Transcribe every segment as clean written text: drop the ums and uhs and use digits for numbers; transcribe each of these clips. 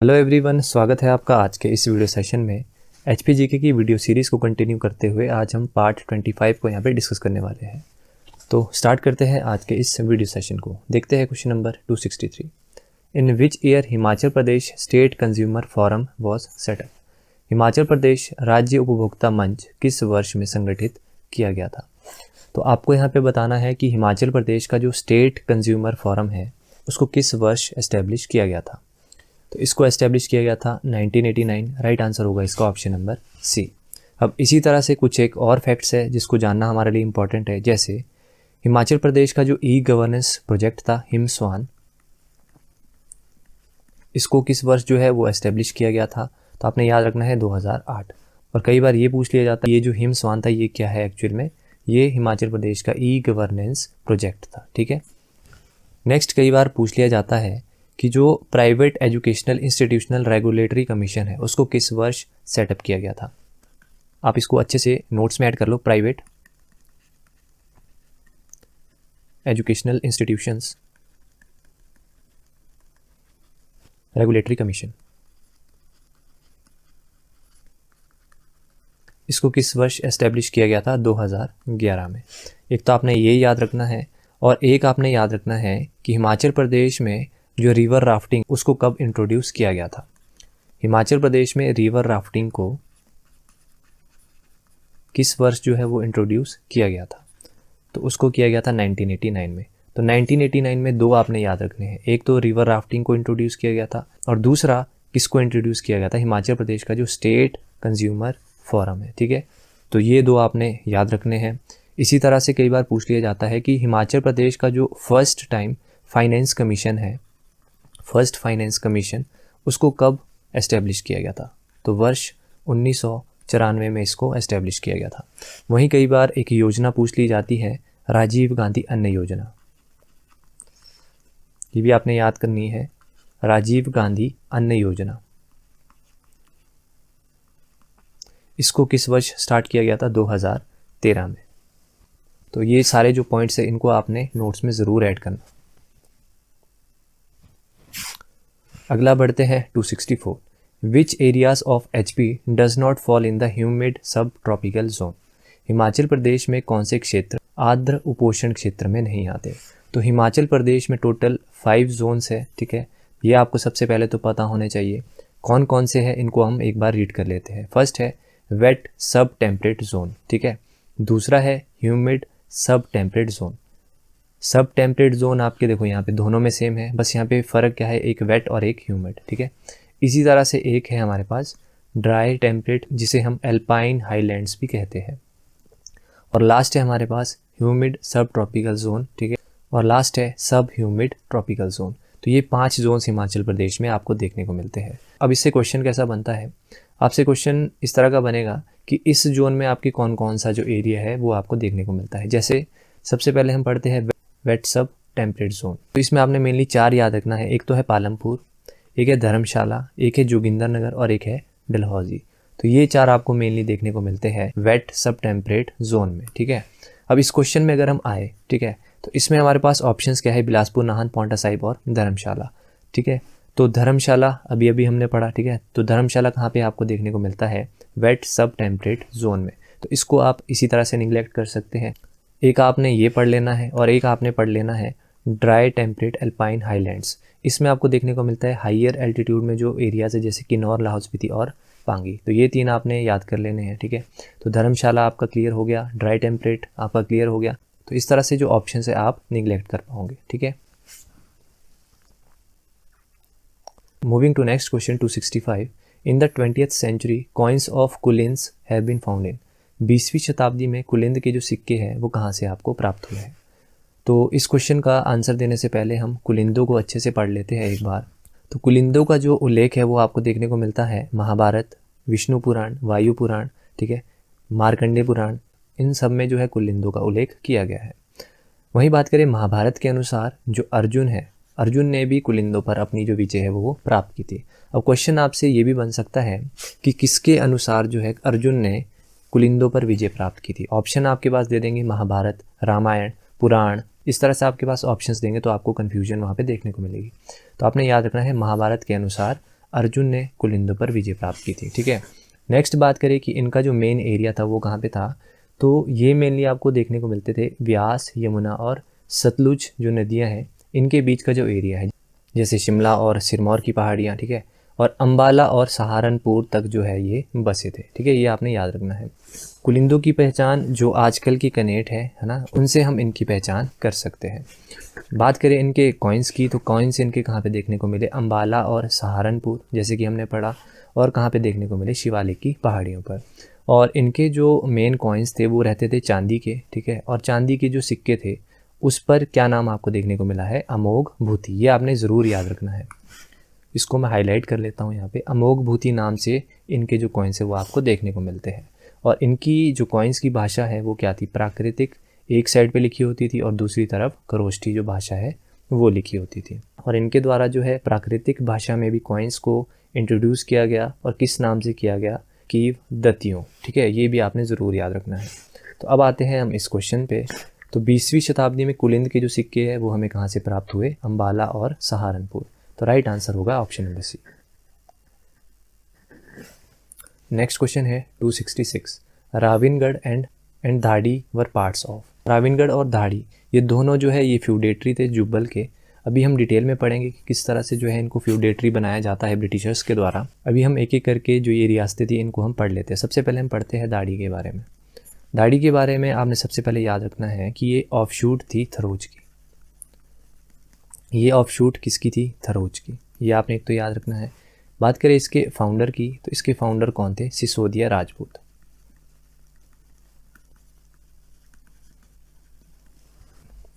Hello everyone, स्वागत है आपका आज के इस वीडियो सेशन में। एचपीजीके की वीडियो सीरीज़ को कंटिन्यू करते हुए आज हम पार्ट 25 को यहाँ पे डिस्कस करने वाले हैं। तो स्टार्ट करते हैं आज के इस वीडियो सेशन को। देखते हैं question number 263। In which year Himachal Pradesh state consumer forum was set up. Himachal Pradesh राज्य उपभोक्ता मंच किस वर्ष में संगठित किया गया था। तो आपको यहाँ पे बताना है कि हिमाचल प्रदेश का जो स्टेट कंज्यूमर फोरम है उसको किस वर्ष एस्टेब्लिश किया गया था। तो इसको एस्टेब्लिश किया गया था 1989। राइट आंसर होगा इसका ऑप्शन नंबर सी। अब इसी तरह से कुछ एक और फैक्ट्स है जिसको जानना हमारे लिए इम्पॉर्टेंट है। जैसे हिमाचल प्रदेश का जो ई गवर्नेंस प्रोजेक्ट था हिमस्वान, इसको किस वर्ष जो है वो एस्टेब्लिश किया गया था। तो आपने याद रखना है 2008। और कई बार ये पूछ लिया जाता है ये जो हिमस्वान था ये क्या है एक्चुअल में। ये हिमाचल प्रदेश का ई गवर्नेंस प्रोजेक्ट था। ठीक है। नेक्स्ट कई बार पूछ लिया जाता है कि जो private educational institutional regulatory commission है उसको किस वर्ष सेटअप किया गया था। आप इसको अच्छे से नोट्स में ऐड कर लो। Private educational institutions regulatory commission, इसको किस वर्ष एस्टेब्लिश किया गया था। 2011 में। एक तो आपने ये याद रखना है और एक आपने याद रखना है कि हिमाचल प्रदेश में जो रिवर राफ्टिंग उसको कब इंट्रोड्यूस किया गया था। हिमाचल प्रदेश में रिवर राफ्टिंग को किस वर्ष जो है वो इंट्रोड्यूस किया गया था। तो उसको किया गया था 1989 में। तो 1989 में दो आपने याद रखने हैं। एक तो रिवर राफ्टिंग को इंट्रोड्यूस किया गया था और दूसरा किसको इंट्रोड्यूस किया गया था, हिमाचल प्रदेश का जो स्टेट कंज्यूमर फोरम है। ठीक है। तो ये दो आपने याद रखने हैं। इसी तरह से कई बार पूछ लिया जाता है कि हिमाचल प्रदेश का जो फर्स्ट टाइम फाइनेंस कमीशन है, फर्स्ट फाइनेंस कमीशन, उसको कब एस्टेब्लिश किया गया था। तो वर्ष 1994 में इसको एस्टेब्लिश किया गया था। वहीं कई बार एक योजना पूछ ली जाती है, राजीव गांधी अन्न योजना। ये भी आपने याद करनी है, राजीव गांधी अन्न योजना। इसको किस वर्ष स्टार्ट किया गया था। 2013 में। तो ये सारे जो पॉइंट्स है इनको आपने नोट्स में ज़रूर ऐड करना। अगला बढ़ते हैं 264। विच areas of HP does not fall in the humid सब ट्रॉपिकल जोन। हिमाचल प्रदेश में कौन से क्षेत्र आर्द्र उपोष्ण क्षेत्र में नहीं आते। तो हिमाचल प्रदेश में टोटल 5 जोन्स है। ठीक है। ये आपको सबसे पहले तो पता होने चाहिए। कौन कौन से हैं इनको हम एक बार रीड कर लेते हैं। फर्स्ट है वेट सब टेम्परेट जोन। ठीक है। दूसरा है ह्यूमिड सब टेम्परेट जोन। सब टेम्परेट जोन आपके देखो यहाँ पे दोनों में सेम है, बस यहाँ पे फ़र्क क्या है, एक वेट और एक ह्यूमिड। ठीक है। इसी तरह से एक है हमारे पास ड्राई टेम्परेट जिसे हम एल्पाइन हाईलैंड्स भी कहते हैं। और लास्ट है हमारे पास ह्यूमिड सब ट्रॉपिकल जोन। ठीक है। और लास्ट है सब ह्यूमिड ट्रॉपिकल जोन। तो ये 5 जोन्स हिमाचल प्रदेश में आपको देखने को मिलते हैं। अब इससे क्वेश्चन कैसा बनता है, आपसे क्वेश्चन इस तरह का बनेगा कि इस जोन में आपकी कौन कौन सा जो एरिया है वो आपको देखने को मिलता है। जैसे सबसे पहले हम पढ़ते हैं वेट सब टेम्परेट जोन। तो इसमें आपने मेनली 4 याद रखना है। एक तो है पालमपुर, एक है धर्मशाला, एक है जोगिंदरनगर और एक है डलहौजी। तो ये 4 आपको मेनली देखने को मिलते हैं वेट सब टेम्परेट जोन में। ठीक है। अब इस क्वेश्चन में अगर हम आए, ठीक है, तो इसमें हमारे पास ऑप्शंस क्या है, बिलासपुर, नाहन, पांवटा साहिब और धर्मशाला। ठीक है। तो धर्मशाला अभी अभी हमने पढ़ा। ठीक है। तो धर्मशाला कहाँ पे आपको देखने को मिलता है, वेट सब टेम्परेट जोन में। तो इसको आप इसी तरह से निगलेक्ट कर सकते हैं। एक आपने ये पढ़ लेना है और एक आपने पढ़ लेना है ड्राई टेम्परेट एल्पाइन हाईलैंड्स। इसमें आपको देखने को मिलता है हाइयर एल्टीट्यूड में जो एरियाज है जैसे किन्नौर, लाहौल स्पीति और पांगी। तो ये 3 आपने याद कर लेने हैं। ठीक है। तो धर्मशाला आपका क्लियर हो गया, ड्राई टेम्परेट आपका क्लियर हो गया। तो इस तरह से जो ऑप्शन है आप निगलेक्ट कर पाओगे। ठीक है। Moving to next question 265। In the 20th century coins of Kulins have been found in. 20वीं शताब्दी में कुलिंद के जो सिक्के हैं वो कहाँ से आपको प्राप्त हुए हैं। तो इस क्वेश्चन का आंसर देने से पहले हम कुलिंदों को अच्छे से पढ़ लेते हैं एक बार। तो कुलिंदों का जो उल्लेख है वो आपको देखने को मिलता है महाभारत, विष्णु पुराण, वायु पुराण, ठीक है, मार्कंडेय पुराण, इन सब में जो है कुलिंदों का उल्लेख किया गया है। वहीं बात करें महाभारत के अनुसार जो अर्जुन है, अर्जुन ने भी कुलिंदों पर अपनी जो विजय है वो प्राप्त की थी। अब क्वेश्चन आपसे ये भी बन सकता है कि किसके अनुसार जो है अर्जुन ने कुलिंदों पर विजय प्राप्त की थी। ऑप्शन आपके पास दे देंगे महाभारत, रामायण, पुराण, इस तरह से आपके पास ऑप्शंस देंगे तो आपको कन्फ्यूजन वहाँ पे देखने को मिलेगी। तो आपने याद रखना है महाभारत के अनुसार अर्जुन ने कुलिंदों पर विजय प्राप्त की थी। ठीक है, नेक्स्ट बात करें कि इनका जो मेन एरिया था वो कहाँ पे था, तो ये मेनली आपको देखने को मिलते थे व्यास, यमुना और सतलुज जो नदियाँ हैं इनके बीच का जो एरिया है, जैसे शिमला और सिरमौर की पहाड़ियाँ। ठीक है, और अम्बाला और सहारनपुर तक जो है ये बसे थे। ठीक है, ये आपने याद रखना है। कुलिंदों की पहचान जो आजकल की कनेट है ना, उनसे हम इनकी पहचान कर सकते हैं। बात करें इनके कॉइन्स की, तो कॉइन्स इनके कहाँ पे देखने को मिले, अम्बाला और सहारनपुर जैसे कि हमने पढ़ा, और कहाँ पे देखने को मिले, शिवालिक की पहाड़ियों पर। और इनके जो मेन कॉइन्स थे वो रहते थे चांदी के। ठीक है, और चांदी के जो सिक्के थे उस पर क्या नाम आपको देखने को मिला है, अमोघ भूति। ये आपने ज़रूर याद रखना है, इसको मैं हाईलाइट कर लेता हूँ यहाँ पे। अमोघ भूति नाम से इनके जो कॉइन्स है वो आपको देखने को मिलते हैं। और इनकी जो कॉइन्स की भाषा है वो क्या थी, प्राकृतिक एक साइड पे लिखी होती थी और दूसरी तरफ खरोष्ठी जो भाषा है वो लिखी होती थी। और इनके द्वारा जो है प्राकृतिक भाषा में भी कॉइन्स को इंट्रोड्यूस किया गया, और किस नाम से किया गया, कीव दत्तियों। ठीक है, ये भी आपने ज़रूर याद रखना है। तो अब आते हैं हम इस क्वेश्चन पे। तो 20वीं शताब्दी में कुलिंद के जो सिक्के हैं वो हमें कहाँ से प्राप्त हुए, अम्बाला और सहारनपुर। तो राइट आंसर होगा option number C. Next question है 266, Ravingarh and Dhadi were parts of. Ravingarh और धाड़ी ये दोनों जो है ये फ्यूडेटरी थे जुब्बल के। अभी हम डिटेल में पढ़ेंगे कि किस तरह से जो है इनको फ्यूडेटरी बनाया जाता है ब्रिटिशर्स के द्वारा। अभी हम एक एक करके जो ये रियासतें थी इनको हम पढ़ लेते हैं। सबसे पहले हम पढ़ते हैं दाढ़ी के बारे में। दाढ़ी के बारे में आपने सबसे पहले याद रखना है कि ये ऑफशूट थी थरोज की। ये ऑफशूट किसकी थी, थरोज की। ये आपने एक तो याद रखना है। बात करें इसके फाउंडर की, तो इसके फाउंडर कौन थे, सिसोदिया राजपूत।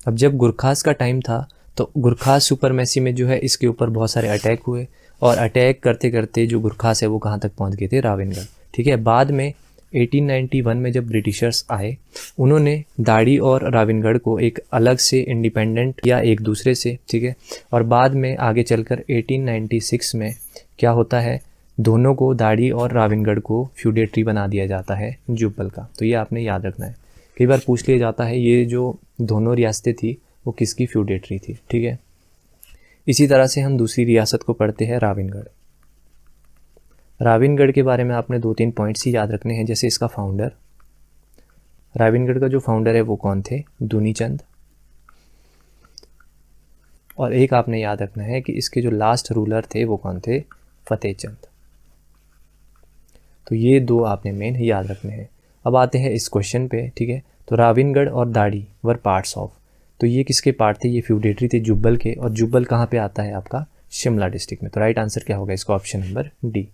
अब जब गुरखास का टाइम था तो गुरखास सुपरमेसी में जो है इसके ऊपर बहुत सारे अटैक हुए, और अटैक करते करते जो गुरखास है वो कहाँ तक पहुँच गए थे, राविनगढ़। ठीक है, बाद में 1891 में जब ब्रिटिशर्स आए उन्होंने दाढ़ी और राविनगढ़ को एक अलग से इंडिपेंडेंट या एक दूसरे से। ठीक है, और बाद में आगे चलकर 1896 में क्या होता है, दोनों को, दाढ़ी और राविनगढ़ को फ्यूडेटरी बना दिया जाता है जुब्बल का। तो ये आपने याद रखना है। कई बार पूछ लिया जाता है ये जो दोनों रियासतें थी वो किसकी फ्यूडेटरी थी। ठीक है, इसी तरह से हम दूसरी रियासत को पढ़ते हैं, राविनगढ़। राविनगढ़ के बारे में आपने 2-3 पॉइंट्स ही याद रखने हैं, जैसे इसका फाउंडर, राविनगढ़ का जो फाउंडर है वो कौन थे, दुनीचंद। और एक आपने याद रखना है कि इसके जो लास्ट रूलर थे वो कौन थे, फतेहचंद। तो ये दो आपने मेन याद रखने हैं। अब आते हैं इस क्वेश्चन पे। ठीक है, तो राविनगढ़ और दाढ़ी वर पार्ट्स ऑफ, तो ये किसके पार्ट थे, ये फ्यूडेटरी थे जुब्बल के। और जुब्बल कहाँ पे आता है आपका, शिमला डिस्ट्रिक्ट में। तो राइट आंसर क्या होगा इसका, ऑप्शन नंबर डी।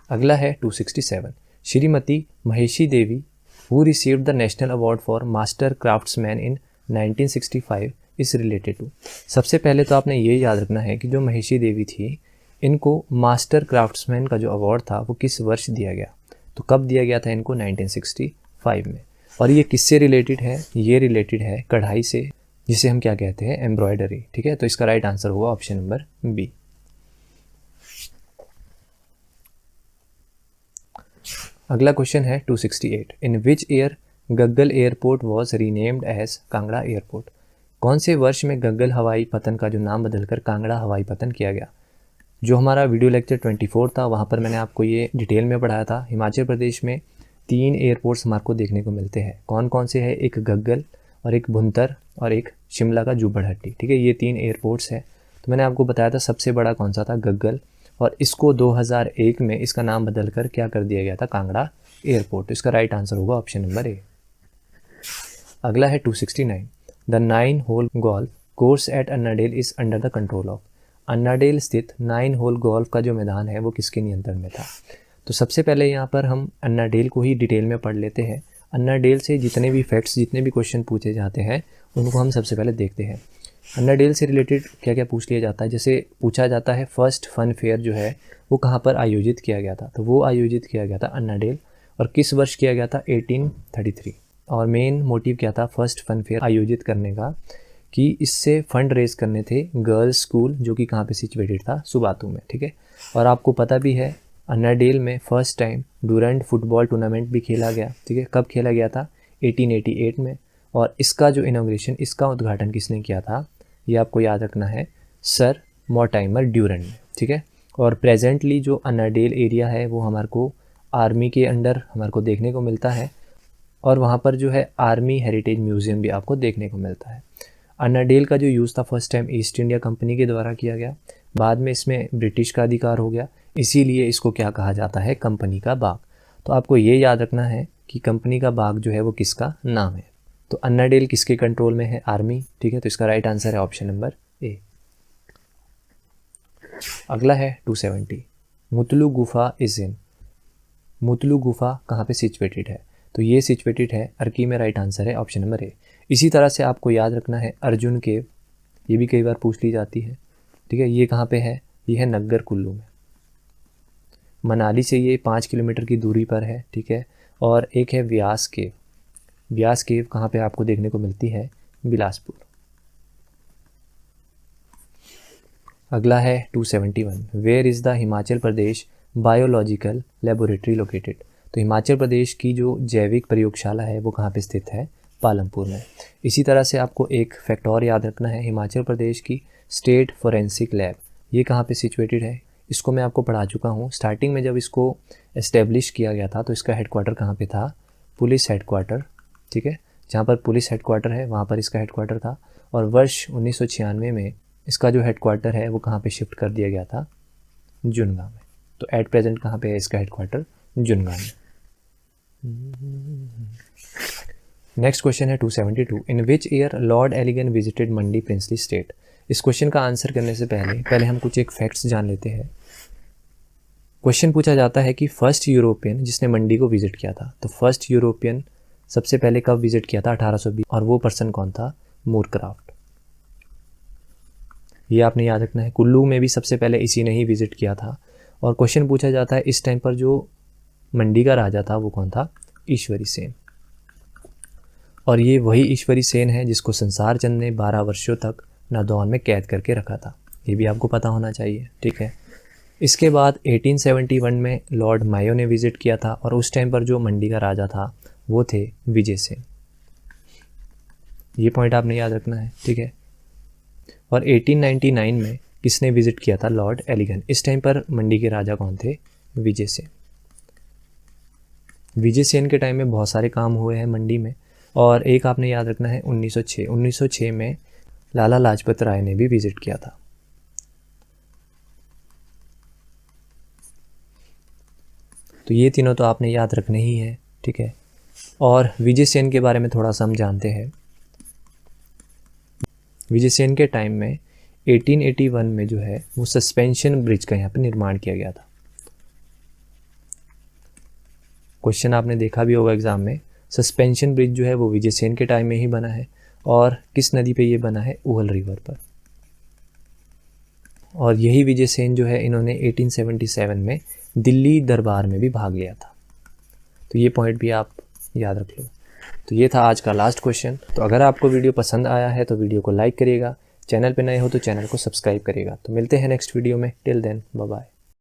अगला है 267, Shrimati Maheshi Devi who received the national award for master craftsman in 1965 is related to. सबसे पहले तो आपने ये याद रखना है कि जो महेशी देवी थी इनको मास्टर क्राफ्ट्समैन का जो अवार्ड था वो किस वर्ष दिया गया, तो कब दिया गया था इनको, 1965 में। और ये किससे रिलेटेड है, ये रिलेटेड है कढ़ाई से, जिसे हम क्या कहते हैं, एम्ब्रॉयडरी। ठीक है, तो इसका राइट आंसर होगा ऑप्शन नंबर बी। अगला क्वेश्चन है 268, in which year Gaggal airport was renamed as Kangra airport. कौन से वर्ष में गग्गल हवाई पतन का जो नाम बदलकर कांगड़ा हवाई पतन किया गया। जो हमारा वीडियो लेक्चर 24 था वहाँ पर मैंने आपको ये डिटेल में पढ़ाया था। हिमाचल प्रदेश में 3 एयरपोर्ट्स हमारे को देखने को मिलते हैं। कौन कौन से हैं, एक गग्गल और एक भुंतर और एक शिमला का जुब्बड़हट्टी। ठीक है, ये 3 एयरपोर्ट्स हैं। तो मैंने आपको बताया था सबसे बड़ा कौन सा था, गग्गल, और इसको 2001 में इसका नाम बदलकर क्या कर दिया गया था, कांगड़ा एयरपोर्ट। तो इसका राइट आंसर होगा ऑप्शन नंबर ए। अगला है 269, the 9 hole golf course at Annandale is under the control of. Annandale स्थित 9 होल गोल्फ का जो मैदान है वो किसके नियंत्रण में था। तो सबसे पहले यहाँ पर हम अन्नाडेल को ही डिटेल में पढ़ लेते हैं। अन्नाडेल से जितने भी फैक्ट्स, जितने भी क्वेश्चन पूछे जाते हैं उनको हम सबसे पहले देखते हैं। अन्नाडेल से रिलेटेड क्या क्या पूछ लिया जाता है, जैसे पूछा जाता है फर्स्ट फन फेयर जो है वो कहाँ पर आयोजित किया गया था, तो वो आयोजित किया गया था अन्नाडेल। और किस वर्ष किया गया था, 1833। और मेन मोटिव क्या था फर्स्ट फन फेयर आयोजित करने का, कि इससे फंड रेज करने थे गर्ल्स स्कूल जो कि कहाँ पे सिचुएटेड था, सुबातू में। ठीक है, और आपको पता भी है अन्नाडेल में first time Durand football tournament भी खेला गया। ठीक है, कब खेला गया था, 1888 में। और इसका जो इनॉग्रेशन, इसका उद्घाटन किसने किया था, ये आपको याद रखना है, सर मोर्टाइमर ड्यूरेंट में, ठीक है। और प्रेजेंटली जो अन्नाडेल एरिया है वो हमारे को आर्मी के अंडर हमारे को देखने को मिलता है, और वहाँ पर जो है आर्मी हेरिटेज म्यूज़ियम भी आपको देखने को मिलता है। अन्नाडेल का जो यूज़ था first time east India company के द्वारा किया गया, बाद में इसमें ब्रिटिश का अधिकार हो गया, इसीलिए इसको क्या कहा जाता है, कंपनी का बाग। तो आपको ये याद रखना है कि कंपनी का बाग जो है वो किसका नाम है। तो अन्नाडेल किसके कंट्रोल में है, आर्मी, ठीक है। तो इसका राइट आंसर है ऑप्शन नंबर ए। अगला है 270, मुतलू गुफा इज इन। मुतलू गुफा कहाँ पे सिचुएटेड है, तो ये सिचुएटेड है अर्की में, राइट आंसर है ऑप्शन नंबर ए। इसी तरह से आपको याद रखना है अर्जुन केव, ये भी कई बार पूछ ली जाती है, ठीक है। ये कहाँ पे है, ये है नग्गर कुल्लू में, मनाली से ये 5 किलोमीटर की दूरी पर है, ठीक है। और एक है व्यास केव। व्यास केव कहाँ पे आपको देखने को मिलती है, बिलासपुर। अगला है 271, where is the Himachal Pradesh biological laboratory located. तो हिमाचल प्रदेश की जो जैविक प्रयोगशाला है वो कहाँ पे स्थित है, पालमपुर में। इसी तरह से आपको एक फैक्ट और याद रखना है, हिमाचल प्रदेश की स्टेट फोरेंसिक लैब ये कहाँ पे सिचुएटेड है, इसको मैं आपको पढ़ा चुका हूँ। स्टार्टिंग में जब इसको इस्टेब्लिश किया गया था तो इसका हेडक्वार्टर कहाँ पे था, पुलिस हेडक्वार्टर, ठीक है। जहाँ पर पुलिस हेडक्वार्टर है वहाँ पर इसका हेडक्वार्टर था। और वर्ष 1996 में इसका जो हेडक्वार्टर है वो कहाँ पे शिफ्ट कर दिया गया था, जुनगा में। तो एट प्रेजेंट कहाँ पे है इसका हेडक्वार्टर, जुनगा में। नेक्स्ट क्वेश्चन है 272, in which year Lord Elgin visited Mandi princely state. इस क्वेश्चन का आंसर करने से पहले हम कुछ एक फैक्ट्स जान लेते हैं। क्वेश्चन पूछा जाता है कि फर्स्ट यूरोपियन जिसने मंडी को विजिट किया था, तो फर्स्ट यूरोपियन सबसे पहले कब विजिट किया था, 1820, और वो पर्सन कौन था, मूरक्राफ्ट। ये आपने याद रखना है। कुल्लू में भी सबसे पहले इसी ने ही विजिट किया था। और क्वेश्चन पूछा जाता है इस टाइम पर जो मंडी का राजा था वो कौन था, ईश्वरी सेन। और ये वही ईश्वरी सेन है जिसको संसार चंद ने 12 वर्षों तक नादौन में कैद करके रखा था, ये भी आपको पता होना चाहिए, ठीक है। इसके बाद 1871 में लॉर्ड मायो ने विजिट किया था, और उस टाइम पर जो मंडी का राजा था वो थे विजय सेन। ये पॉइंट आपने याद रखना है, ठीक है। और 1899 में किसने विजिट किया था, लॉर्ड एलिगन। इस टाइम पर मंडी के राजा कौन थे, विजय सेन। विजय सेन के टाइम में बहुत सारे काम हुए हैं मंडी में। और एक आपने याद रखना है 1906 में लाला लाजपत राय ने भी विजिट किया था। तो ये तीनों तो आपने याद रखने ही है, ठीक है। और विजय सेन के बारे में थोड़ा सा हम जानते हैं। विजय सेन के टाइम में 1881 में जो है वो सस्पेंशन ब्रिज का यहाँ पर निर्माण किया गया था। क्वेश्चन आपने देखा भी होगा एग्जाम में, सस्पेंशन ब्रिज जो है वो विजय सेन के टाइम में ही बना है। और किस नदी पे ये बना है, उहल रिवर पर। और यही विजय सेन जो है इन्होंने 1877 में दिल्ली दरबार में भी भाग लिया था। तो ये पॉइंट भी आप याद रख लो। तो ये था आज का लास्ट क्वेश्चन। तो अगर आपको वीडियो पसंद आया है तो वीडियो को लाइक करिएगा, चैनल पे नए हो तो चैनल को सब्सक्राइब करिएगा। तो मिलते हैं नेक्स्ट वीडियो में, टिल देन बाय बाय।